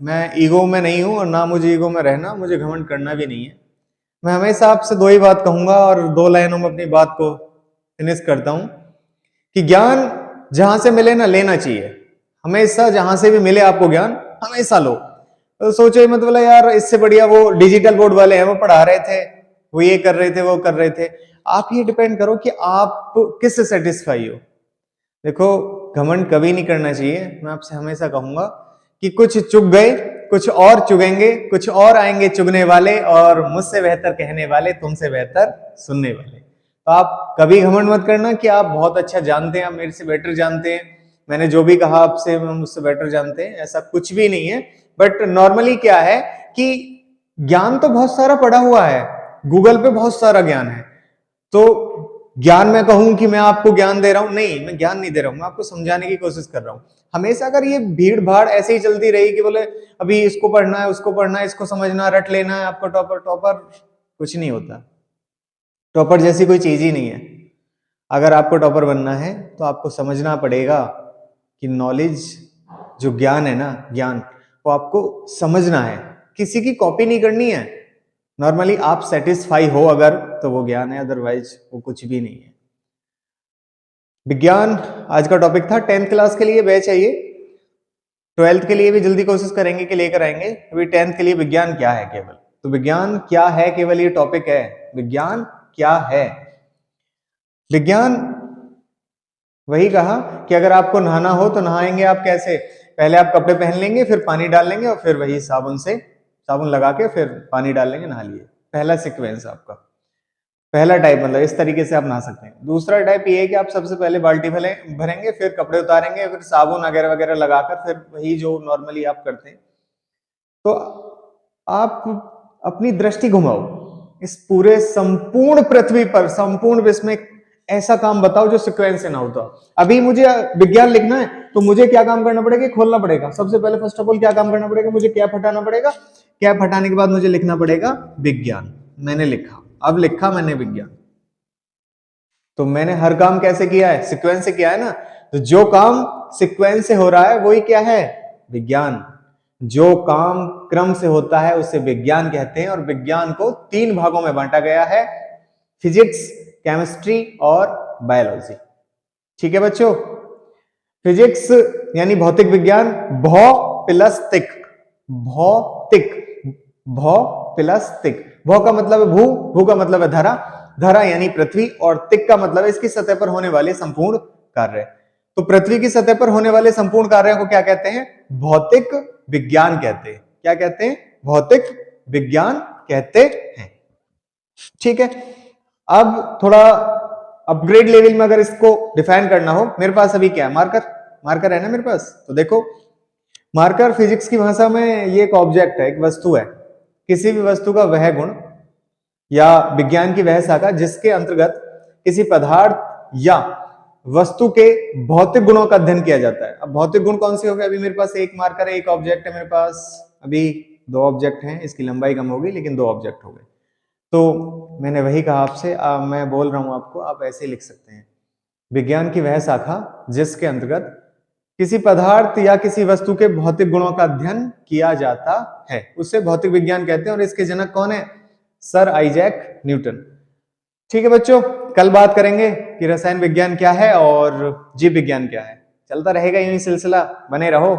मैं ईगो में नहीं हूं और ना मुझे ईगो में रहना, मुझे घमंड करना भी नहीं है। मैं हमेशा आपसे दो ही बात कहूंगा और दो लाइनों में अपनी बात को फिनिश करता हूं कि ज्ञान जहां से मिले ना लेना चाहिए। हमेशा जहां से भी मिले आपको ज्ञान हमेशा लो। तो सोचो मत बोला यार इससे बढ़िया वो डिजिटल बोर्ड वाले हैं, वो पढ़ा रहे थे, वो ये कर रहे थे, वो कर रहे थे। आप ये डिपेंड करो कि आप किससे सेटिस्फाई हो। देखो घमंड कभी नहीं करना चाहिए। मैं आपसे हमेशा कहूंगा कि कुछ चुग गए, कुछ और चुगेंगे, कुछ और आएंगे चुगने वाले, और मुझसे बेहतर कहने वाले, तुमसे बेहतर सुनने वाले। तो आप कभी घमंड मत करना कि आप बहुत अच्छा जानते हैं, आप मेरे से बेटर जानते हैं, मैंने जो भी कहा आपसे मुझसे बेटर जानते हैं, ऐसा कुछ भी नहीं है। बट नॉर्मली क्या है कि ज्ञान तो बहुत सारा पड़ा हुआ है, गूगल पे बहुत सारा ज्ञान है। तो ज्ञान मैं कहूं कि मैं आपको ज्ञान दे रहा हूं, नहीं, मैं ज्ञान नहीं दे रहा हूं, मैं आपको समझाने की कोशिश कर रहा हूं। हमेशा अगर ये भीड़ भाड़ ऐसे ही चलती रही कि बोले अभी इसको पढ़ना है, उसको पढ़ना है, इसको समझना, रट लेना है, आपको टॉपर टॉपर, कुछ नहीं होता। टॉपर जैसी कोई चीज ही नहीं है। अगर आपको टॉपर बनना है तो आपको समझना पड़ेगा कि नॉलेज जो ज्ञान है ना, ज्ञान वो आपको समझना है, किसी की कॉपी नहीं करनी है। नॉर्मली आप सेटिस्फाई हो अगर तो वो ज्ञान है, अदरवाइज वो कुछ भी नहीं है। विज्ञान आज का टॉपिक था। 10th क्लास के लिए बैच है ये, 12th के लिए भी जल्दी कोशिश करेंगे कि लेकर आएंगे। अभी 10th के लिए विज्ञान क्या है केवल, तो विज्ञान क्या है केवल ये टॉपिक है। विज्ञान क्या है? विज्ञान वही कहा कि अगर आपको नहाना हो तो नहाएंगे आप कैसे? पहले आप कपड़े पहन लेंगे, फिर पानी डाल लेंगे, और फिर वही साबुन लगा के फिर पानी डाल लेंगे, नहा लिए। पहला सीक्वेंस आपका, पहला टाइप, मतलब इस तरीके से आप नहा सकते हैं। दूसरा टाइप ये है कि आप सबसे पहले बाल्टी भरेंगे, फिर कपड़े उतारेंगे, फिर साबुन वगैरह वगैरह लगाकर फिर वही जो नॉर्मली आप करते हैं। तो आप अपनी दृष्टि घुमाओ इस पूरे संपूर्ण पृथ्वी पर, संपूर्ण विश्व में ऐसा काम बताओ जो सीक्वेंस से ना होता। अभी मुझे विज्ञान लिखना है तो मुझे क्या काम करना पड़ेगा? खोलना पड़ेगा। सबसे पहले फर्स्ट ऑफ ऑल क्या काम करना पड़ेगा? मुझे कैप हटाना पड़ेगा। कैप हटाने के बाद मुझे लिखना पड़ेगा विज्ञान। मैंने लिखा, अब लिखा मैंने विज्ञान। तो मैंने हर काम कैसे किया है? सीक्वेंस से किया है ना। तो जो काम सीक्वेंस से हो रहा है वही क्या है? विज्ञान। जो काम क्रम से होता है उसे विज्ञान कहते हैं। और विज्ञान को 3 भागों में बांटा गया है, फिजिक्स, केमिस्ट्री और बायोलॉजी। ठीक है बच्चों? फिजिक्स यानी भौतिक विज्ञान, भौ प्लस तिक, भौतिक, भौ प्लस तिक। भौ का मतलब है भू, भू का मतलब है धरा, धरा यानी पृथ्वी, और तिक का मतलब है इसकी सतह पर होने वाले संपूर्ण कार्य। तो पृथ्वी की सतह पर होने वाले संपूर्ण कार्यों को क्या कहते हैं? भौतिक विज्ञान कहते हैं। क्या कहते हैं? भौतिक विज्ञान कहते हैं। ठीक है, अब थोड़ा अपग्रेड लेवल में अगर इसको डिफाइन करना हो, मेरे पास अभी क्या है? मार्कर, मार्कर है ना मेरे पास। तो देखो, मार्कर फिजिक्स की भाषा में ये एक ऑब्जेक्ट है, एक वस्तु है। किसी भी वस्तु का वह गुण या विज्ञान की वह शाखा जिसके अंतर्गत किसी पदार्थ या वस्तु के भौतिक गुणों का अध्ययन किया जाता है। अब भौतिक गुण कौन से हो गए? अभी मेरे पास एक मार्कर है, एक ऑब्जेक्ट है मेरे पास। अभी 2 ऑब्जेक्ट हैं, इसकी लंबाई कम होगी लेकिन 2 ऑब्जेक्ट हो गए। तो मैंने वही कहा आपसे, मैं बोल रहा हूं आपको, आप ऐसे लिख सकते हैं, विज्ञान की वह शाखा जिसके अंतर्गत किसी पदार्थ या किसी वस्तु के भौतिक गुणों का अध्ययन किया जाता है, उसे भौतिक विज्ञान कहते हैं। और इसके जनक कौन है? Sir Isaac Newton. ठीक है बच्चों, कल बात करेंगे कि रसायन विज्ञान क्या है और जीव विज्ञान क्या है। चलता रहेगा यूं ही सिलसिला, बने रहो।